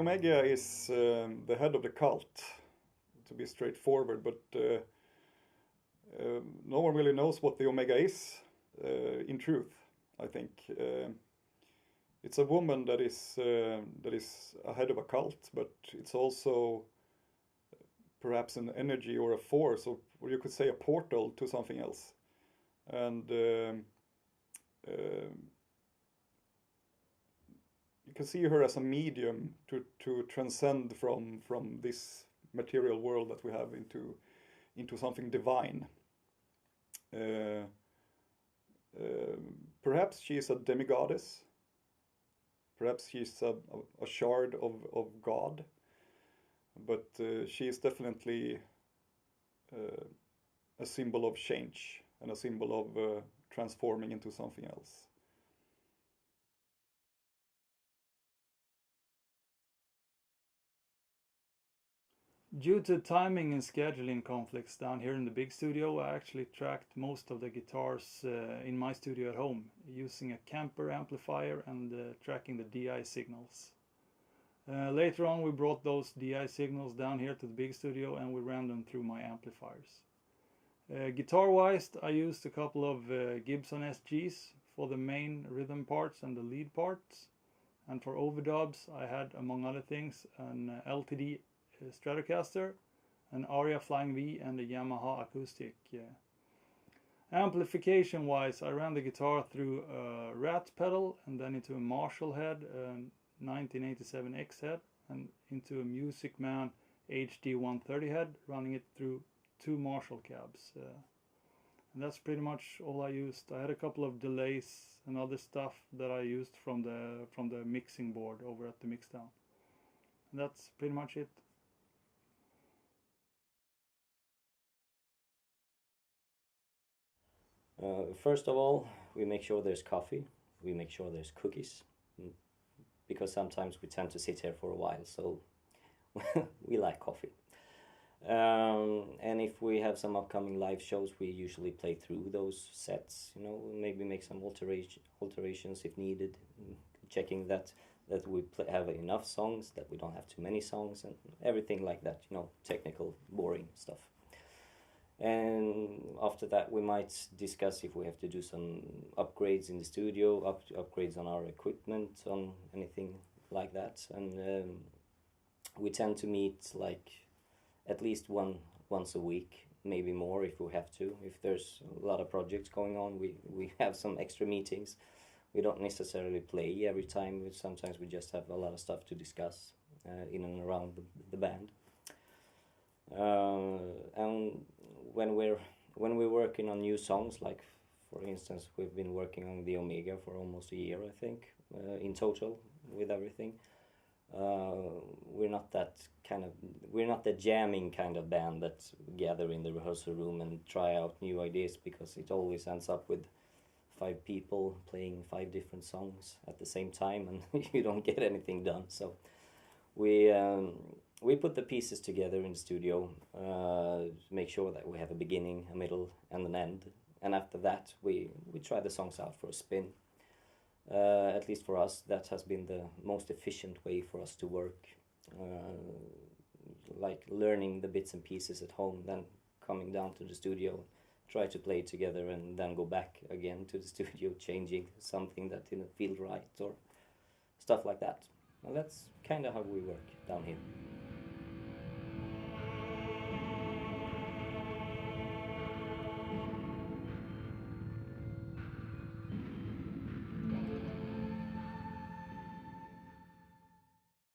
Omega is the head of the cult, to be straightforward, but no one really knows what the Omega is in truth, I think. It's a woman that is a head of a cult, but it's also perhaps an energy or a force, or you could say a portal to something else. And you can see her as a medium to transcend from this material world that we have into something divine. Perhaps she is a demigoddess. Perhaps she's a shard of God. But she is definitely a symbol of change and a symbol of transforming into something else. Due to timing and scheduling conflicts down here in the big studio, I actually tracked most of the guitars in my studio at home using a camper amplifier and tracking the DI signals. Later on we brought those DI signals down here to the big studio and we ran them through my amplifiers. Guitar-wise, I used a couple of Gibson SGs for the main rhythm parts and the lead parts. And for overdubs I had, among other things, an LTD Stratocaster, an Aria Flying V and a Yamaha acoustic. Amplification wise, I ran the guitar through a Rat pedal and then into a Marshall head, a 1987X head, and into a Music Man HD 130 head, running it through two Marshall cabs. And that's pretty much all I used. I had a couple of delays and other stuff that I used from the mixing board over at the Mixdown. And that's pretty much it. First of all, we make sure there's coffee, we make sure there's cookies, because sometimes we tend to sit here for a while, so we like coffee. And if we have some upcoming live shows, we usually play through those sets, maybe make some alterations if needed, checking that we have enough songs, that we don't have too many songs, and everything like that, technical, boring stuff. And after that we might discuss if we have to do some upgrades in the studio, upgrades on our equipment, on anything like that. And we tend to meet like at least once a week, maybe more if we have to. If there's a lot of projects going on, we have some extra meetings. We don't necessarily play every time. Sometimes we just have a lot of stuff to discuss in and around the band. And when we're working on new songs, like for instance we've been working on the Omega for almost a year, I think, in total with everything. We're not the jamming kind of band that gather in the rehearsal room and try out new ideas, because it always ends up with 5 people playing 5 different songs at the same time and you don't get anything done. So we put the pieces together in the studio to make sure that we have a beginning, a middle, and an end. And after that, we try the songs out for a spin. At least for us, that has been the most efficient way for us to work. Like learning the bits and pieces at home, then coming down to the studio, try to play together, and then go back again to the studio, changing something that didn't feel right or stuff like that. Well, that's kind of how we work down here.